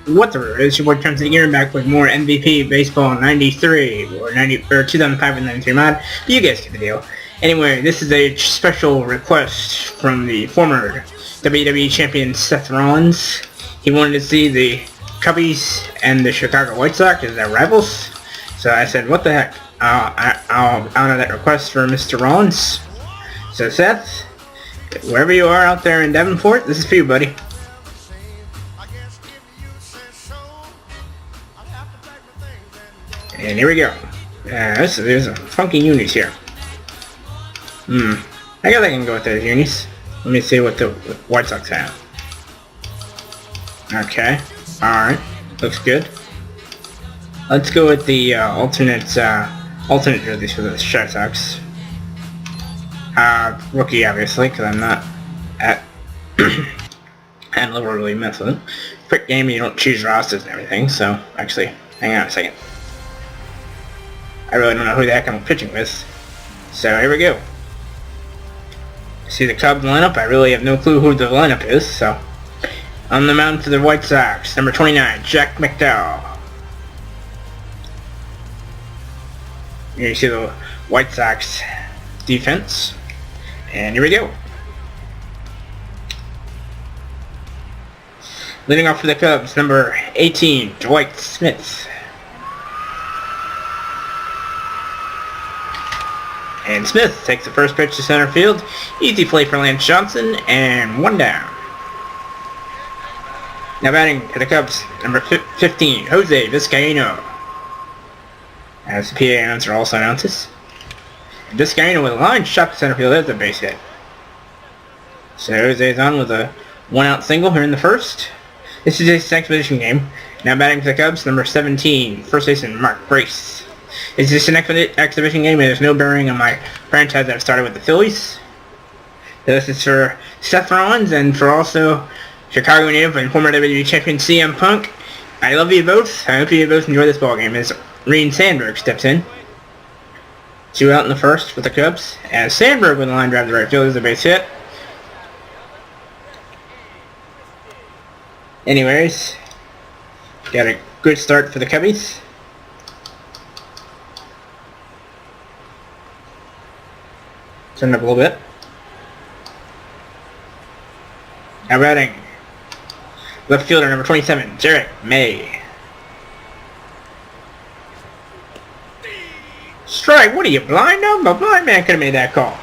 What the it's your boy Trent again, back with more MVP Baseball 93 or 2005 and 93 mod. You guys get the deal. Anyway, this is a special request from the former WWE champion Seth Rollins. He wanted to see the Cubbies and the Chicago White Sox as their rivals. So I said, what the heck? I'll honor that request for Mr. Rollins. So Seth, wherever you are out there in Devonport, this is for you, buddy. And here we go. There's a funky unis here. I guess I can go with those unis. Let me see what the White Sox have. Okay. Alright. Looks good. Let's go with the alternate jerseys for the White Sox. Rookie, obviously, because I'm not at liberally mess with it. Quick game, you don't choose rosters and everything, so actually, hang on a second. I really don't know who the heck I'm pitching with. So here we go. See the Cubs lineup? I really have no clue who the lineup is, so. On the mound for the White Sox, number 29, Jack McDowell. Here you see the White Sox defense. And here we go. Leading off for the Cubs, number 18, Dwight Smith. And Smith takes the first pitch to center field. Easy play for Lance Johnson, and one down. Now batting for the Cubs, number 15, Jose Vizcaino. As the PA announcer also announces. And Vizcaino with a line shot to center field. There's a base hit. So Jose's on with a one-out single here in the first. This is a exhibition game. Now batting for the Cubs, number 17, first baseman Mark Grace. Is this an exhibition game? There's no bearing on my franchise that I've started with the Phillies. So this is for Seth Rollins and for also Chicago native and former WWE champion CM Punk. I love you both. I hope you both enjoy this ballgame as Reen Sandberg steps in. 2 out in the first for the Cubs. As Sandberg with a line drive to right field is a base hit. Anyways, got a good start for the Cubbies. Turn it up a little bit. Now batting. Left fielder number 27, Derek May. Strike, what are you, blind? No, a blind man could have made that call.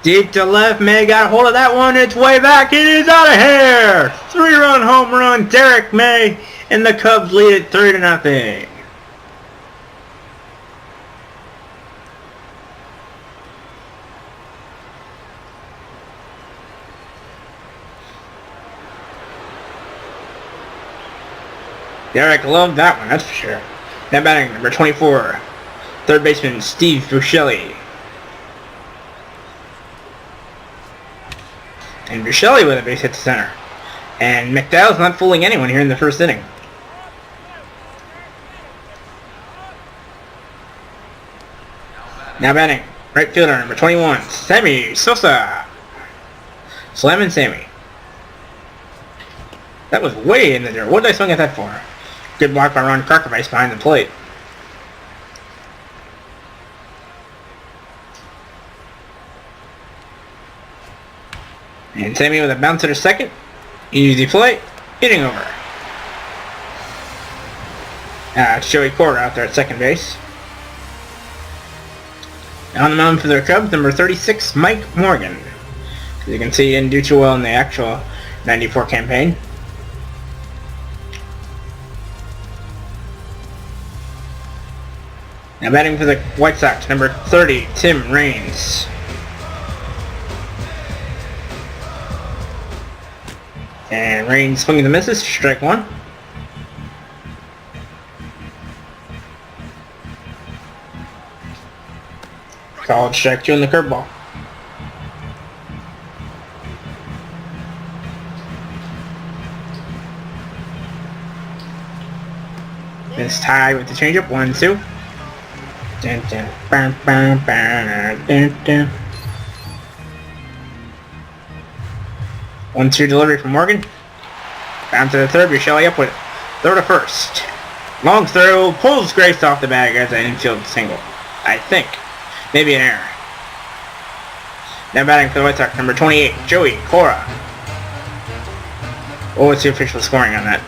Deep to left, May got a hold of that one, it's way back, it is out of here! 3-run home run, Derek May, and the Cubs lead it 3-0. Derek loved that one, that's for sure. Now batting, number 24, third baseman Steve Buscemi. And Buscemi with a base hit to center. And McDowell's not fooling anyone here in the first inning. Now batting, right fielder, number 21, Sammy Sosa. Slammin Sammy. That was way in the dirt. What did I swing at that for? Good block by Ron Carcavice behind the plate. And Sammy with a bouncer to second. Easy play. Hitting over. It's Joey Cora out there at second base. On the mound for their Cubs, number 36, Mike Morgan. As you can see, he didn't do too well in the actual 94 campaign. Now batting for the White Sox, number 30, Tim Raines. And Raines swinging the misses, strike one. Called strike two on the curveball. This tie with the changeup, 1-2. Dun, dun, bam, bam, bam, dun, dun. 1-2 delivery from Morgan. Down to the third. Buscelli up with throw to first. Long throw. Pulls Grace off the bag as an infield single. I think. Maybe an error. Now batting for the White Sox, number 28, Joey Cora. What was the official scoring on that?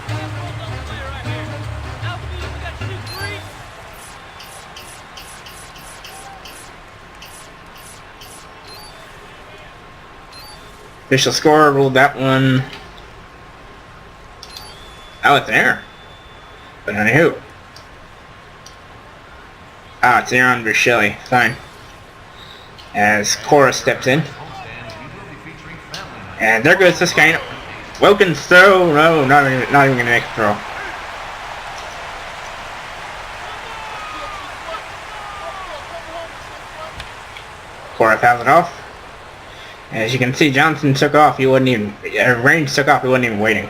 Official score ruled that one. Oh, it's an error. But on who? Ah, it's an error on Buscelli. Fine. As Cora steps in. And there goes this guy. Wilkins throw. No, not even going to make a throw. Cora fouls it off. As you can see, Johnson took off. He wasn't even... Range took off. He wasn't even waiting.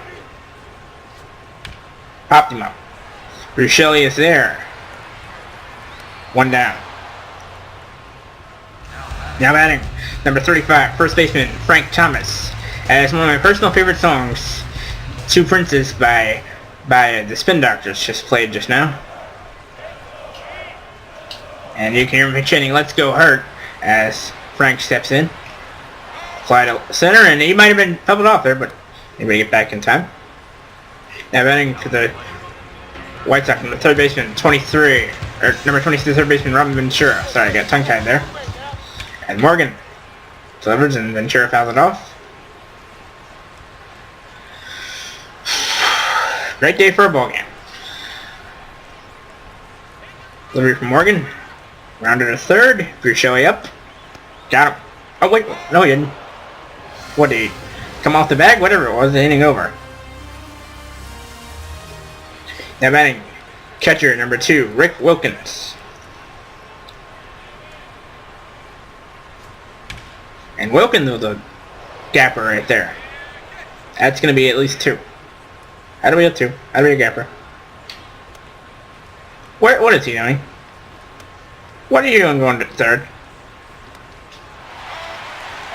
Popped him up. Buscelli is there. One down. Now batting, number 35, first baseman Frank Thomas. As one of my personal favorite songs, Two Princes by the Spin Doctors just played just now. And you can hear me chanting, "Let's go Hurt," as Frank steps in. Fly to center, and he might have been doubled off there, but anybody get back in time. Now batting for the White Sox, number third baseman 23, or number 22, third baseman Robin Ventura. Sorry, I got tongue-tied there. And Morgan delivers, and Ventura fouls it off. Great day for a ball game. Delivery from Morgan. Rounded to third. Buscelli up. Got him. Oh wait, no he didn't. What did he come off the bag? Whatever it was, the inning over. Now batting, catcher number 2, Rick Wilkins. And Wilkins was a gapper right there. That's going to be at least 2. How do we have 2? How do we get a gapper? What is he doing? What are you doing going to third?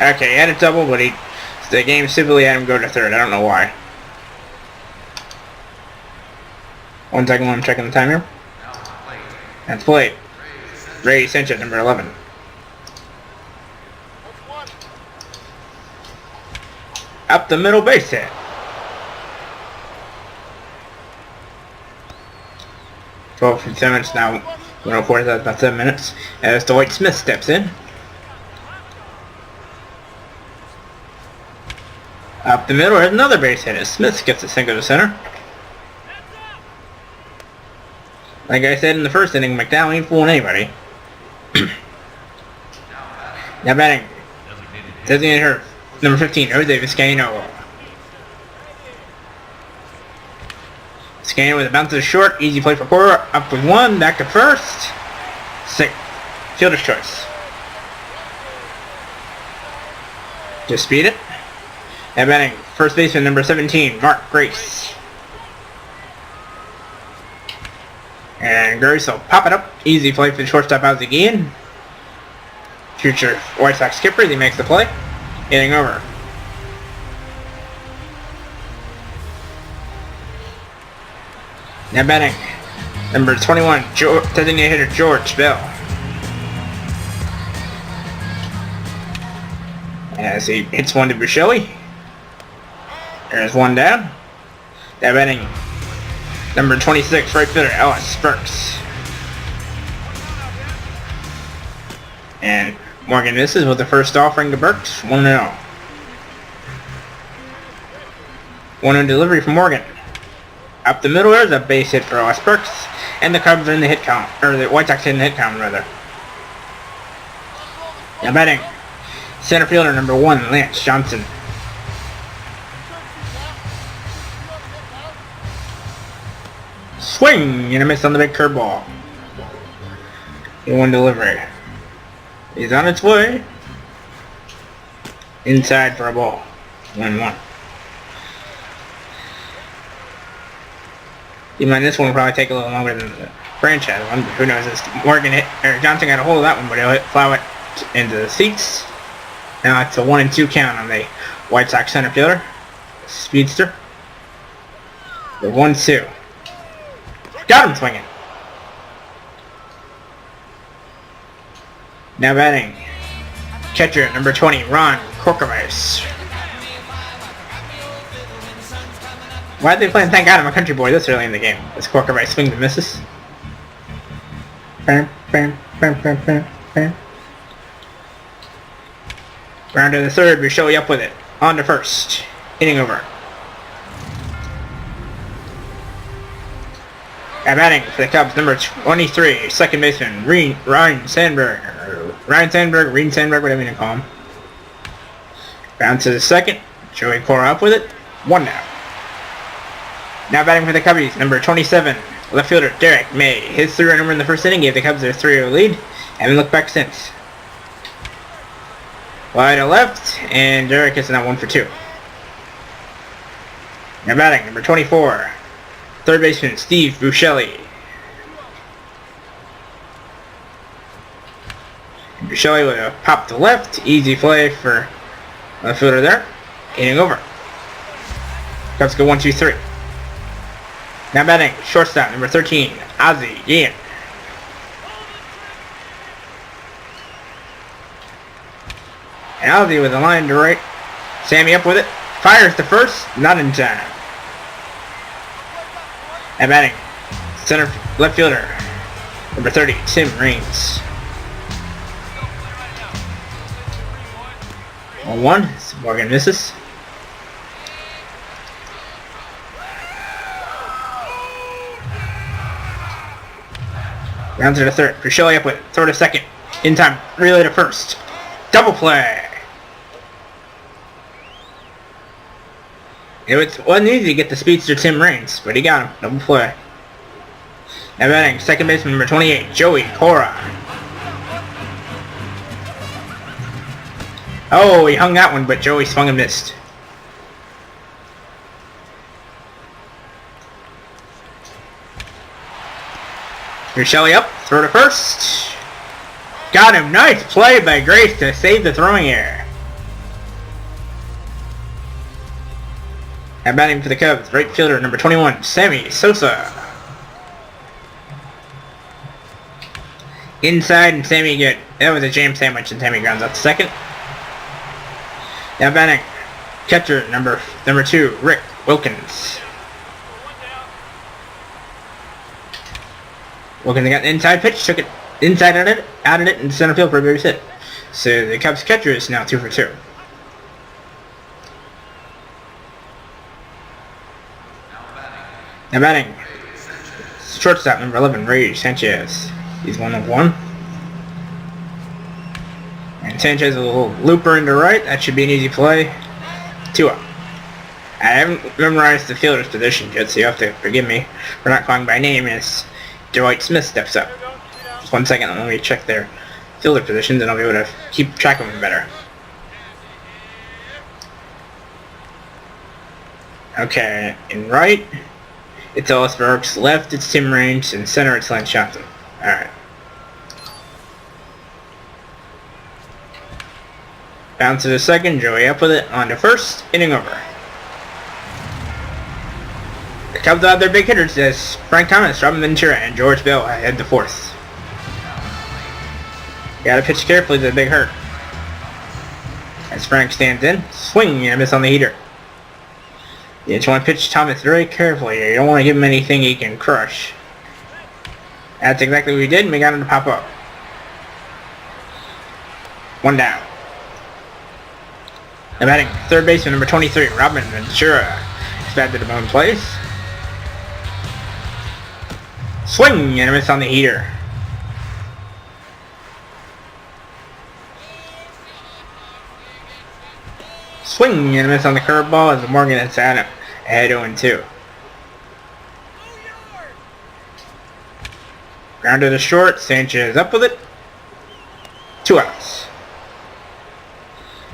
Okay, he had a double, but the game civilly had him go to third. I don't know why. 1 second while I'm checking the time here. That's played. Ray Sanchez, number 11. Up the middle base hit. 12:57 minutes now. 104, that's about 7 minutes. As Dwight Smith steps in. Up the middle, there's another base hit as Smith gets a single to center. Like I said in the first inning, McDowell ain't fooling anybody. Now batting. Designated her. Number 15, Jose Vizcaino. Vizcaino with a bounce to the short. Easy play for Cora. Up with 1. Back to first. 6. Fielder's choice. Just speed it. Now batting, first baseman number 17, Mark Grace. And Grace will pop it up. Easy play for the shortstop out again. Future White Sox skipper, he makes the play. Inning over. Now batting, number 21, designated hitter George Bell. As he hits 1 to Buscelli. There's 1 down. Now batting, number 26, right fielder Ellis Burks. And Morgan misses with the first offering to Burks. 1-0. 1-0 delivery from Morgan. Up the middle, there's a base hit for Ellis Burks. And the Cubs are in the hit count. Or the White Sox in the hit count, rather. Now batting, center fielder number 1, Lance Johnson. Swing! And a miss on the big curveball. 1 delivery. He's on its way. Inside for a ball. 1-1. Even this one will probably take a little longer than the franchise one, but who knows? Morgan hit, or Johnson got a hold of that one, but he'll fly it into the seats. Now it's a 1-2 count on the White Sox center fielder. Speedster. The 1-2. Got him swinging. Now batting. Catcher number 20, Ron Korkovic. Why are they playing Thank God I'm a Country Boy this early in the game? As Korkovic swings and misses. Bam, bam, bam, bam, bam, bam. Round to the third, Bushelli up with it. On to first. Inning over. At batting for the Cubs, number 23, second baseman, Ryan Sandberg, whatever you want to call him. Bounce to the second, Joey Cora up with it, 1 down. Now batting for the Cubbies, number 27, left fielder Derek May. His 3-run number in the first inning gave the Cubs their 3-0 lead. Haven't looked back since. Wide to left, and Derek is now 1 for 2. Now batting, number 24, third baseman Steve Bushelli. Bushelli with a pop to left. Easy play for the fielder there. Inning over. Cubs go 1-2-3. Now batting, shortstop, number 13, Ozzie Ian. And Ozzie with a line to right. Sammy up with it. Fires to first. Not in time. At batting, left fielder, number 30, Tim Raines. 1-1, Morgan misses. Round to the third, Bushelli up with it, throw to second, in time, relay to first. Double play! It wasn't easy to get the speedster Tim Raines, but he got him. Double play. Now batting, second baseman number 28, Joey Cora. Oh, he hung that one, but Joey swung and missed. Bushelli up, throw to first. Got him. Nice play by Grace to save the throwing error. At batting for the Cubs, right fielder number 21, Sammy Sosa. Inside, and Sammy good. That was a jam sandwich, and Sammy grounds out to second. Now batting, catcher number 2, Rick Wilkins. Wilkins got an inside pitch, took it inside out of it, in center field for a base hit. So the Cubs catcher is now 2 for 2. Now batting, shortstop number 11, Ray Sanchez. He's 1 of 1. And Sanchez a little looper into right. That should be an easy play. 2 up. I haven't memorized the fielder's position yet, so you have to forgive me for not calling by name as Dwight Smith steps up. Just 1 second, let me check their fielder positions and I'll be able to keep track of them better. Okay, in right, it's Ellis Burks. Left, it's Tim Raines. And center, it's Lance Johnson. Alright. Bounce to the second, Joey up with it, on to first, inning over. The Cubs have their big hitters as Frank Thomas, Robin Ventura, and George Bell head to fourth. Gotta pitch carefully to the big hurt. As Frank stands in, swing and a miss on the heater. You just want to pitch Thomas very carefully here. You don't want to give him anything he can crush. That's exactly what we did, and we got him to pop up. 1 down. Now batting, third baseman number 23, Robin Ventura. He's back to the bone place. Swing and a miss on the heater. Swing and a miss on the curveball as Morgan hits at him. Ahead 0-2. Grounded to short. Sanchez up with it. 2 outs.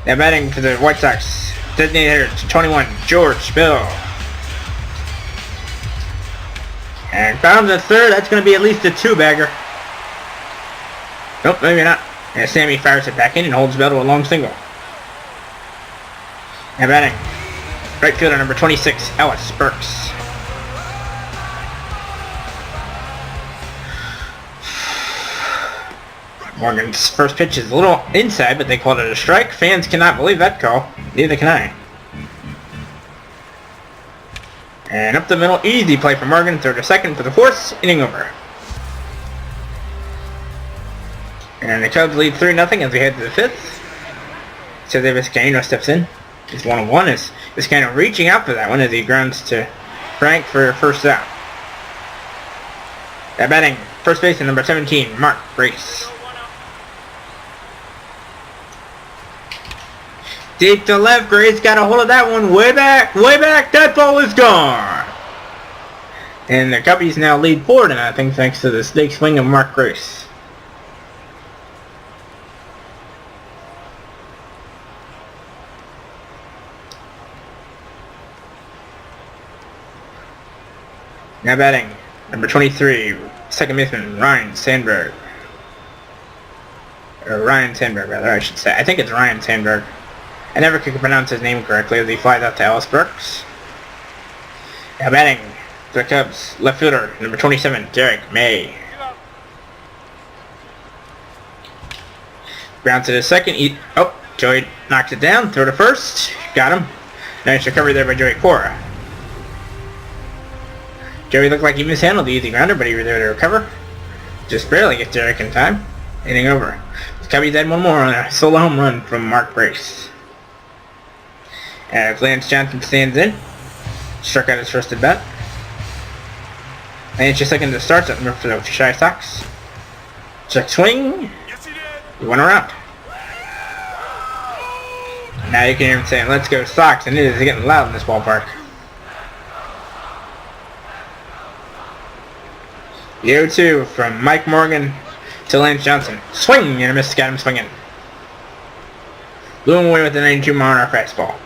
Now batting for the White Sox, designated hitter 21, George Bell. And found the third. That's going to be at least a 2-bagger. Nope, maybe not. And Sammy fires it back in and holds Bell to a long single. And batting, right fielder number 26, Ellis Burks. Morgan's first pitch is a little inside, but they called it a strike. Fans cannot believe that call. Neither can I. And up the middle, easy play for Morgan, third to second for the fourth, inning over. And the Cubs lead 3-0 as we head to the fifth. So Vizcaino steps in. He's 1-1 as Vizcaino reaching out for that one as he grounds to Frank for first out. At batting, first baseman number 17, Mark Brace. Deep to left, Grace got a hold of that one way back, that ball is gone! And the Cubbies now lead 4-0 thanks to the snake swing of Mark Grace. Now batting, number 23, second baseman Ryan Sandberg. Or Ryan Sandberg, rather, I should say. I think it's Ryan Sandberg. I never could pronounce his name correctly as he flies out to Ellis Burks. Now batting, the Cubs, left fielder, number 27, Derek May. Ground to the second. Joey knocks it down, throw to first. Got him. Nice recovery there by Joey Cora. Joey looked like he mishandled the easy grounder, but he was there to recover. Just barely gets Derek in time. Inning over. The Cubbies had one more on a solo home run from Mark Brace. As Lance Johnson stands in, struck out his first at bat. Lance just second to start up for the Shy Sox. Check swing. Yes, he did. He went around. Now you can hear him saying, "Let's go Sox," and it is getting loud in this ballpark. The 0-2 from Mike Morgan to Lance Johnson. Swing and a miss, got him swinging. Blew him away with a 92-mile-an-hour fastball.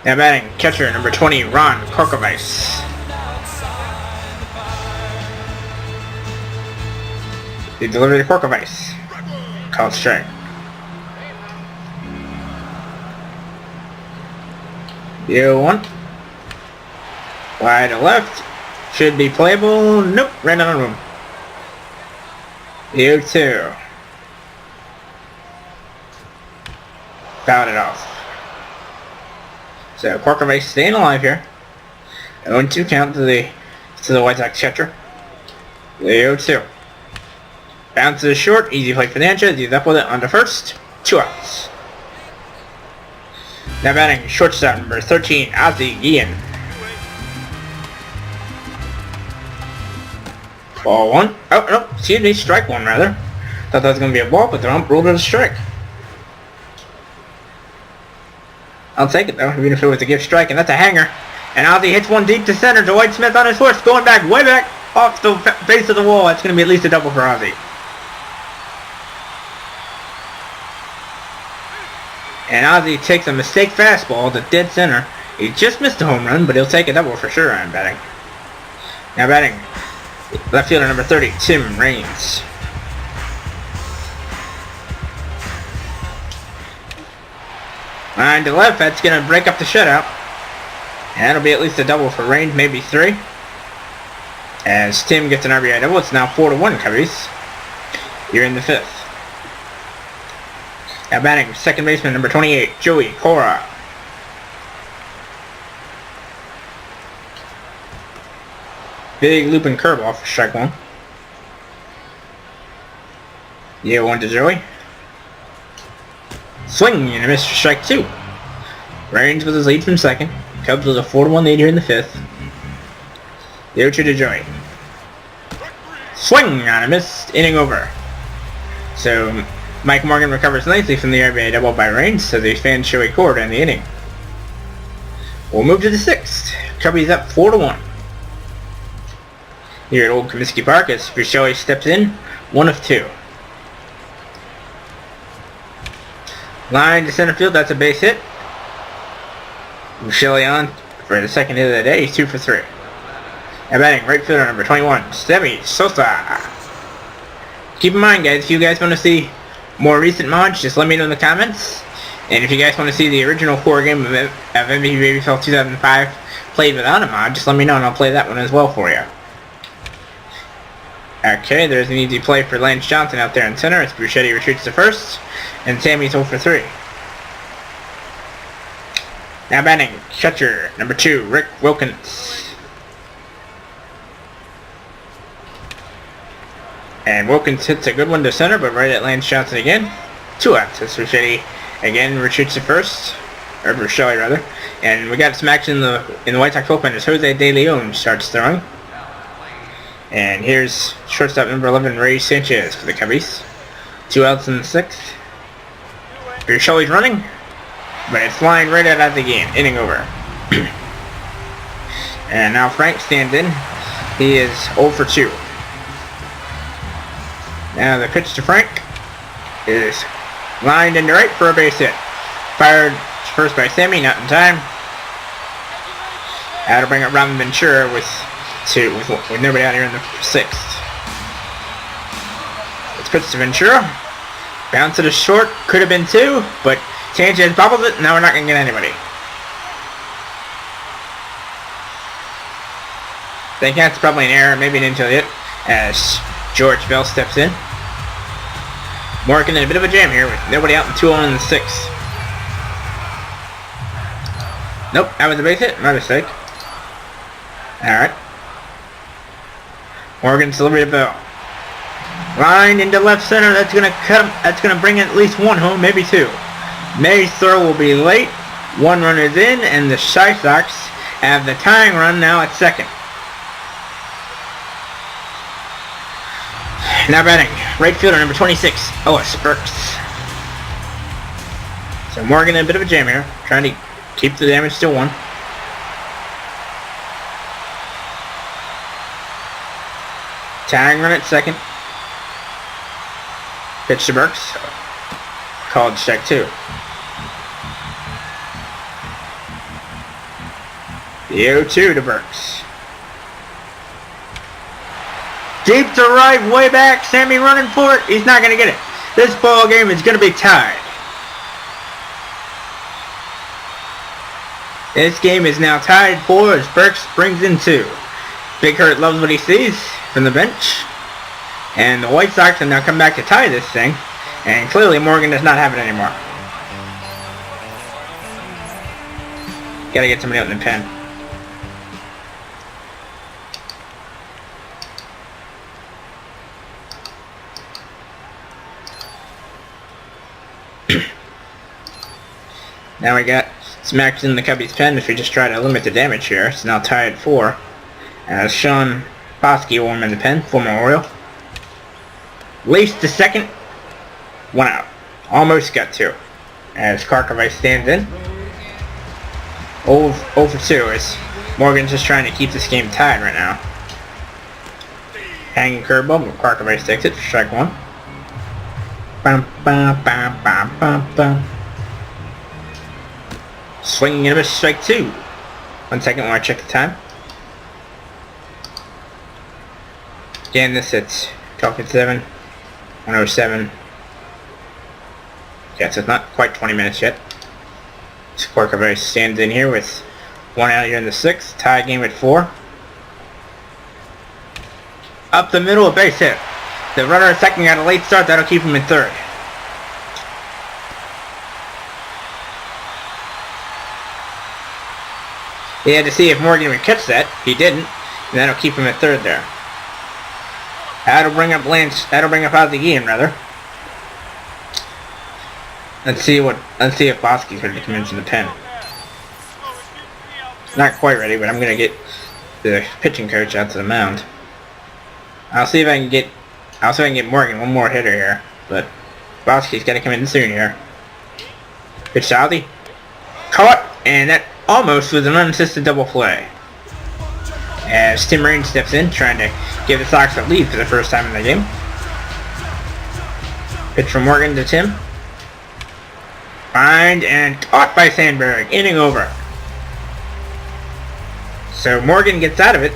Now batting, catcher number 20, Ron Korkovice. He delivered to Korkovice. Called strike. The 0-1. Wide to left. Should be playable. Nope, right on the room. The 0-2. Fouled it off. So Korkovice staying alive here. 0-2 count to the White Sox catcher. The 0-2. Bounces short, easy play for Sanchez. He's up with it on the first. 2 outs. Now batting shortstop number 13, Ozzie Guillen. Ball one. Oh no, excuse me, strike one rather. Thought that was gonna be a ball, but the ump ruled it a strike. I'll take it though, even if it was a gift strike, and that's a hanger. And Ozzie hits one deep to center to White Smith on his horse, going back, way back, off the base of the wall. That's going to be at least a double for Ozzie. And Ozzie takes a mistake fastball to dead center. He just missed a home run, but he'll take a double for sure, I'm betting. Now batting, left fielder number 30, Tim Raines. Line to left, that's going to break up the shutout. And that'll be at least a double for Raines, maybe 3. As Tim gets an RBI double, it's now 4-1 Cubbies. Here in the 5th. Now batting, second baseman number 28, Joey Cora. Big looping curve off for strike one. Yeah, 1 to Joey. Swing and a miss for strike 2. Raines with his lead from second. Cubs with a 4-1 lead here in the 5th. The 0-2 to Joey. Swing on a miss, inning over. So Mike Morgan recovers nicely from the RBI double by Raines, so the fans show a chord in the inning. We'll move to the 6th. Cubbies up 4-1. Here at Old Comiskey Park as Bichelle steps in, 1 of 2. Line to center field, that's a base hit. Bichelle on for the second hit of the day, he's 2 for 3. And batting, right fielder number 21, Sammy Sosa. Keep in mind guys, if you guys want to see more recent mods, just let me know in the comments. And if you guys want to see the original core game of MVP Baseball 2005 played without a mod, just let me know and I'll play that one as well for you. Okay, there's an easy play for Lance Johnson out there in center as Bruschetti retreats to first, and Sammy's 0 for 3. Now batting, catcher, number 2, Rick Wilkins. And Wilkins hits a good one to center, but right at Lance Johnson again. 2 outs as Bruschetti again retreats to first, or Bruschetti rather. And we got some action in the White Sox bullpen as Jose De Leon starts throwing. And here's shortstop number 11, Ray Sanchez for the Cubbies. 2 outs in the 6th. Bruschetti's running, but it's flying right out of the game. Inning over. And now Frank stands in. He is 0 for 2. Now the pitch to Frank is lined into right for a base hit. Fired first by Sammy, not in time. That'll bring up Robin Ventura with nobody out here in the 6th. Let's pitch to Ventura. Bounce it a short, could have been 2, but Sanchez bobbles it, now we're not going to get anybody. I think that's probably an error, maybe an infield hit, as George Bell steps in. Morgan in a bit of a jam here with nobody out and 2-0 in the 6th. Nope, that was a base hit, my mistake. Alright. Morgan's delivery to Bell. Line into left center, that's gonna cut him, that's gonna bring at least 1 home, maybe 2. May's throw will be late. 1 runner's in, and the Shy Sox have the tying run now at second. Now batting, right fielder number 26, Ellis Burks. So Morgan in a bit of a jam here, trying to keep the damage to 1. Tying run at second. Pitch to Burks. Called strike 2. The 0-2 to Burks. Deep to right, way back. Sammy running for it. He's not going to get it. This ball game is going to be tied. This game is now tied 4 as Burks brings in 2. Big Hurt loves what he sees from the bench. And the White Sox have now come back to tie this thing. And clearly Morgan does not have it anymore. Gotta get somebody out in the pen. Now we got some action in the Cubbies pen if we just try to limit the damage here. It's now tied at 4. As Sean Bosky will in the pen, former Oriole. Leafs to second. 1 out. Almost got 2. As Karkovic stands in. 0 for 2 as Morgan's just trying to keep this game tied right now. Hanging curveball, but Karkovic takes it for strike 1. Bum, bum, bum, bum, bum, bum. Swinging and a miss, strike 2. 1 second while I check the time. Again, this hits 12:57, 107. Yeah, so it's not quite 20 minutes yet. Skorkovic stands in here with 1 out here in the 6th. Tie game at 4. Up the middle, a base hit. The runner at second got a late start. That'll keep him in 3rd. He had to see if Morgan would catch that. He didn't. And that'll keep him at 3rd there. That'll bring up Lance. That'll bring up Ozzie rather. Let's see if Bosky's ready to come into the pen. Not quite ready, but I'm gonna get the pitching coach out to the mound. I'll see if I can get Morgan one more hitter here, but Bosky's gotta come in soon here. Pitch to Ozzie. Caught, and that almost was an unassisted double play. As Tim Raines steps in, trying to give the Sox a lead for the first time in the game. Pitch from Morgan to Tim. Find and caught by Sandberg. Inning over. So Morgan gets out of it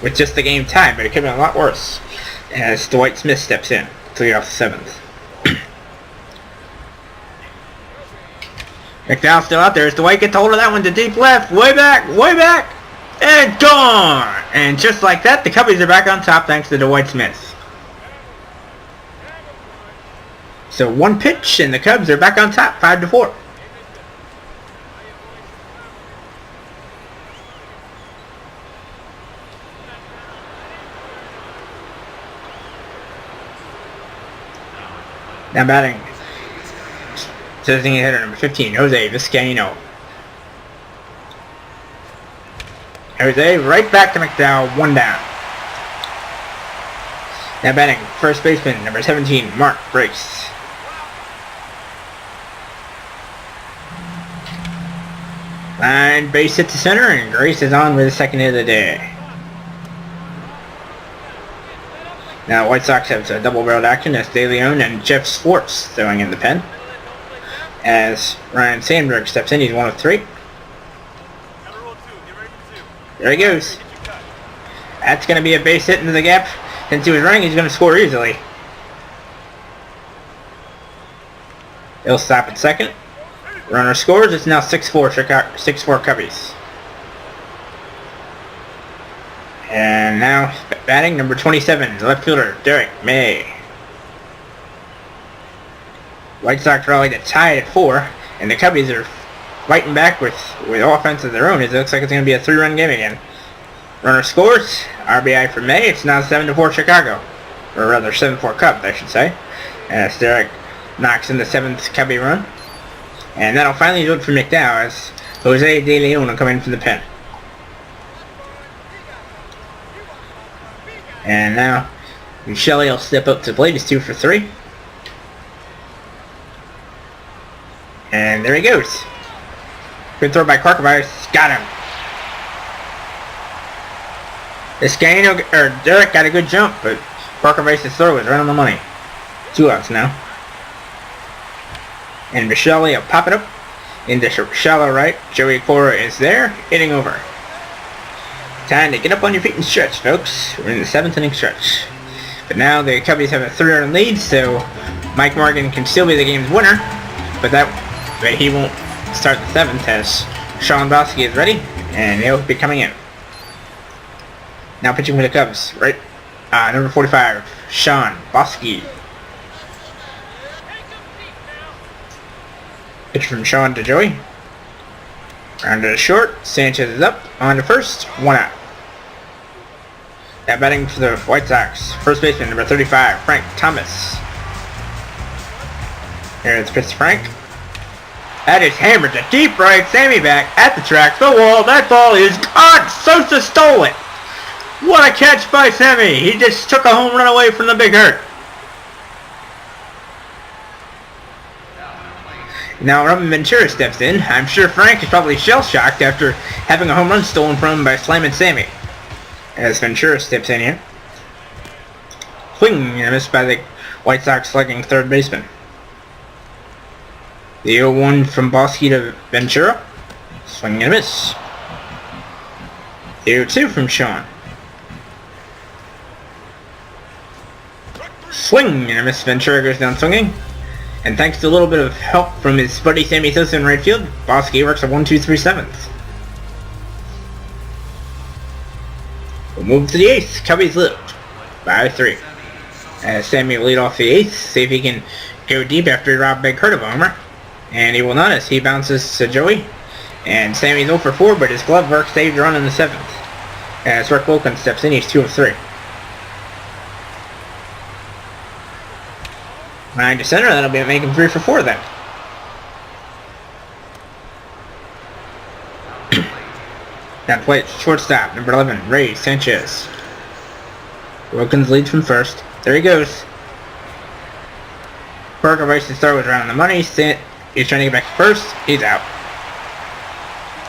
with just the game tied, but it could have been a lot worse. As Dwight Smith steps in to lead off the 7th. McDowell's still out there as Dwight gets hold of that one to deep left. Way back, and gone! And just like that, the Cubbies are back on top thanks to Dwight Smith. So one pitch and the Cubs are back on top, 5-4. Now batting, designated hitter number 15, Jose Vizcaino. Jose right back to McDowell, 1 down. Now batting, first baseman number 17, Mark Brace. Line base hit to center, and Grace is on with the second hit of the day. Now White Sox have a double-barreled action as De Leon and Jeff Swartz throwing in the pen. As Ryan Sandberg steps in, he's 1 of 3. There he goes. That's going to be a base hit into the gap. Since he was running, he's going to score easily. He'll stop at second. Runner scores. It's now 6-4 Cubbies. And now batting number 27, the left fielder, Derek May. White Sox rally to tie at 4, and the Cubbies are fighting back with offense of their own. It looks like it's going to be a 3-run game again. Runner scores, RBI for May. It's now 7-4 Chicago, or rather 7-4 Cubs, I should say. As Derek knocks in the 7th Cubby run, and that'll finally do it for McDowell as Jose De Leon will come in from the pen. And now, Michele will step up to the plate. He's 2 for 3. And there he goes. Good throw by Carcavice. Got him. Derek got a good jump, but Carcavice's throw was right on the money. 2 outs now. And Michele will pop it up into shallow right. Joey Cora is there, hitting over. Time to get up on your feet and stretch, folks. We're in the 7th inning stretch. But now the Cubbies have a 3-run lead, so Mike Morgan can still be the game's winner. But he won't start the 7th as Sean Bosky is ready, and he'll be coming in. Now pitching for the Cubs, right? Number 45, Sean Bosky. Pitch from Sean to Joey. Round to the short. Sanchez is up. On to first. 1 out. Now batting for the White Sox. First baseman, number 35, Frank Thomas. Here's pitch to Frank. That is hammered to deep right. Sammy back at the track. The wall. That ball is caught. Sosa stole it. What a catch by Sammy. He just took a home run away from the big hurt. Now Robin Ventura steps in. I'm sure Frank is probably shell-shocked after having a home run stolen from him by Slammin Sammy. As Ventura steps in here. Swing and a miss by the White Sox slugging third baseman. The 0-1 from Bosky to Ventura. Swing and a miss. The 0-2 from Sean. Swing and a miss. Ventura goes down swinging. And thanks to a little bit of help from his buddy Sammy Sosa in right field, Bosky works a 1-2-3-7. We'll move to the 8th. Cubbies lead by 3. As Sammy will lead off the 8th, see if he can go deep after he robbed Big Hurt of a homer. And he will not as he bounces to Joey. And Sammy's 0 for 4, but his glove work saved a run in the 7th. As Rick Wilkins steps in, he's 2 of 3. 9 to center, that'll be making 3 for 4 then. Now play shortstop, number 11, Ray Sanchez. Wilkins leads from first. There he goes. Carcavice's throw was around the money. He's trying to get back to first. He's out.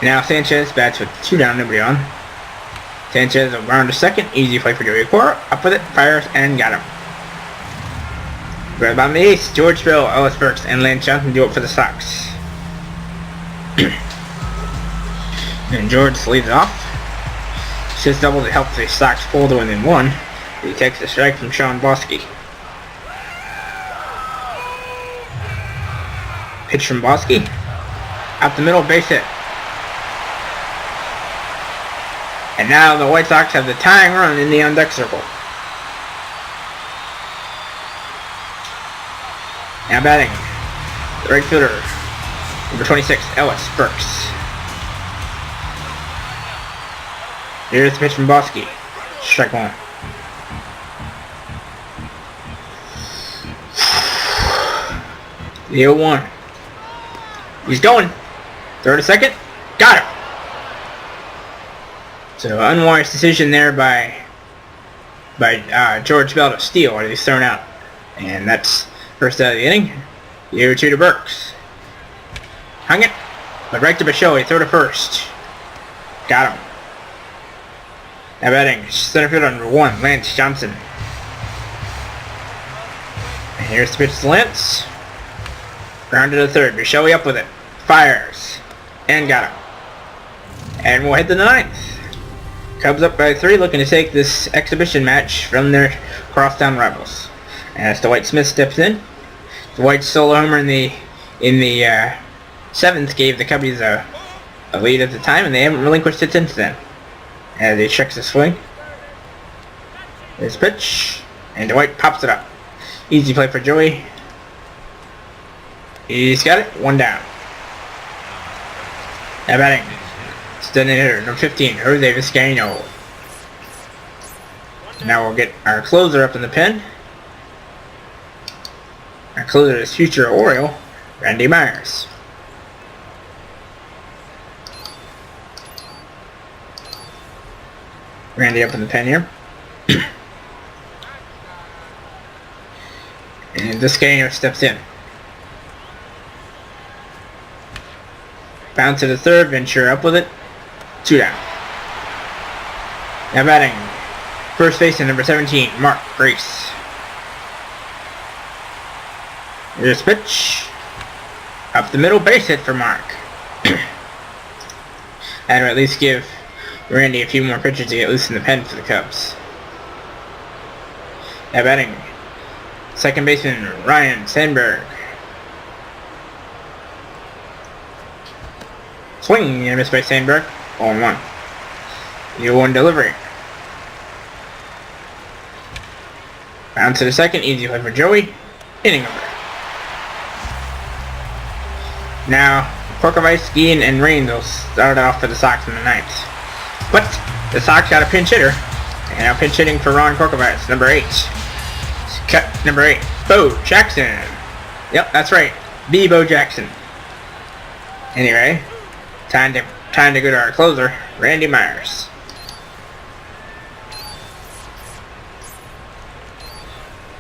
Now Sanchez bats with 2 down, nobody on. Sanchez will round to second. Easy play for Joey Cora. Up with it, fires, and got him. Right on the 8th, George Bill, Ellis Burks, and Lance Johnson do it for the Sox. And George leads off. Just double to help the Sox pull to within 1. He takes a strike from Sean Bosky. Pitch from Bosky. Up the middle, base hit. And now the White Sox have the tying run in the on-deck circle. Now batting, the right fielder, number 26, Ellis Burks. Here's the pitch from Bosky. Strike one. The 0-1. He's going. Throw to second. Got him. So unwise decision there by George Bell to steal as he's thrown out. And that's first out of the inning. 0-2 to Burks. Hung it. But right to Bichot. He threw to first. Got him. Now batting, center fielder number 1, Lance Johnson. And here's the pitch to Lance. Grounded to third. Bichot up with it. Fires. And got him. And we'll hit the 9th. Cubs up by 3, looking to take this exhibition match from their crosstown rivals. As Dwight Smith steps in. Dwight's solo homer in the 7th gave the Cubbies a lead at the time, and they haven't relinquished it since then. As he checks the swing. His pitch. And Dwight pops it up. Easy play for Joey. He's got it. 1 down. Now batting. Stunning hitter, number 15, Jose Vizcaino. Now we'll get our closer up in the pen. Our closer is future Oriole, Randy Myers. Randy up in the pen here. And Vizcaino steps in. Bounce to the third, Ventura up with it. 2 down. Now batting, first baseman number 17, Mark Grace. Here's pitch. Up the middle, base hit for Mark. And to at least give Randy a few more pitches to get loose in the pen for the Cubs. Now batting, second baseman Ryan Sandberg. Swing and a miss by Sandberg. 0-1. 0-1 delivery. Bounce to the second. Easy play for Joey. Inning over. Now, Korkovice, and Raines will start off for the Sox in the 9th. But the Sox got a pinch hitter. And now pinch hitting for Ron Korkovice, number 8. Cut number 8. Bo Jackson. Yep, that's right. B. Bo Jackson. Anyway, time to go to our closer, Randy Myers.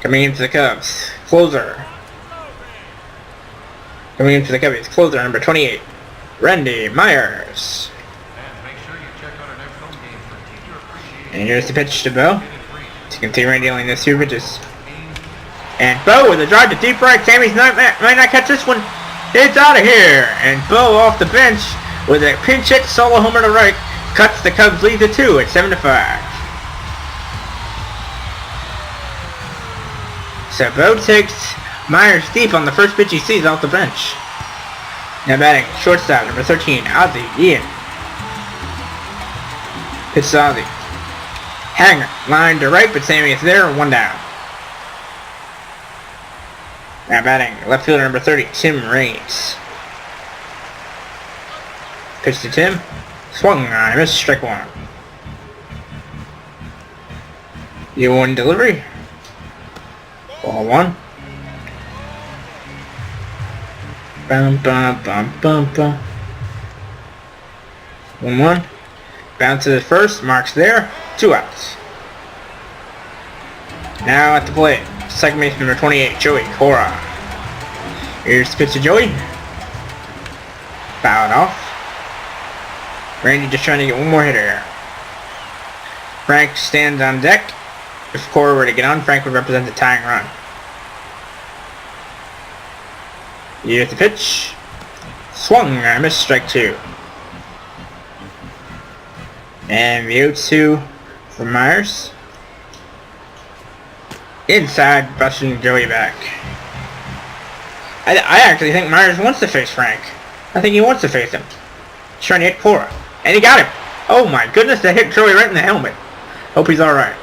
Coming into the Cubs, closer. Coming into the Cubbies, closer number 28, Randy Myers. And here's the pitch to Bo. To continue Randy dealing this 2 pitches. And Bo with a drive to deep right. Sammy's might not catch this one. It's out of here. And Bo off the bench with a pinch hit solo homer to right, cuts the Cubs lead to 2 at 7-5. So Bo takes Myers deep on the first pitch he sees off the bench. Now batting, shortstop, number 13, Ozzie Ian. Pitch to Ozzie. Hanger, line to right, but Sammy is there, 1 down. Now batting, left fielder, number 30, Tim Raines. Pitch to Tim. Swung on a miss, strike 1. 0-1 delivery. Ball 1. Bum bum bum bum bum. 1-1. Bounce to the first. Marks there. 2 outs. Now at the plate, second baseman number 28, Joey Cora. Here's the pitch to Joey. Fouled off. Randy just trying to get one more hitter here. Frank stands on deck. If Cora were to get on, Frank would represent the tying run. Here's the pitch. Swung and a miss, strike 2. And the 0-2 for Myers. Inside, brushing Joey back. I actually think Myers wants to face Frank. I think he wants to face him. He's trying to hit Cora. And he got him. Oh my goodness, that hit Joey right in the helmet. Hope he's alright.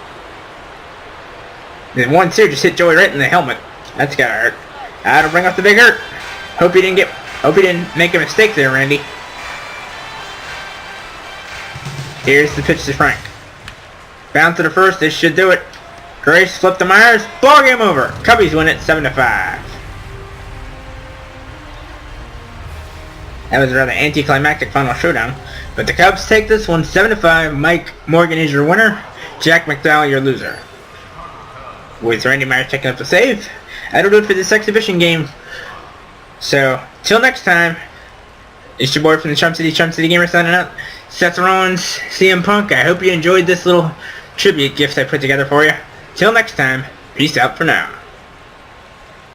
Then 1-2 just hit Joey right in the helmet. That's gotta hurt. That'll bring up the big hurt. Hope he didn't make a mistake there, Randy. Here's the pitch to Frank. Bounce to the first, this should do it. Grace flipped to Myers. Ball game over. Cubbies win it 7-5. That was a rather anticlimactic final showdown. But the Cubs take this one 7-5. Mike Morgan is your winner. Jack McDowell your loser. With Randy Myers taking up the save. That'll do it for this exhibition game. So, till next time, it's your boy from the Trump City Gamer signing out. Seth Rollins, CM Punk. I hope you enjoyed this little tribute gift I put together for you. Till next time, peace out for now.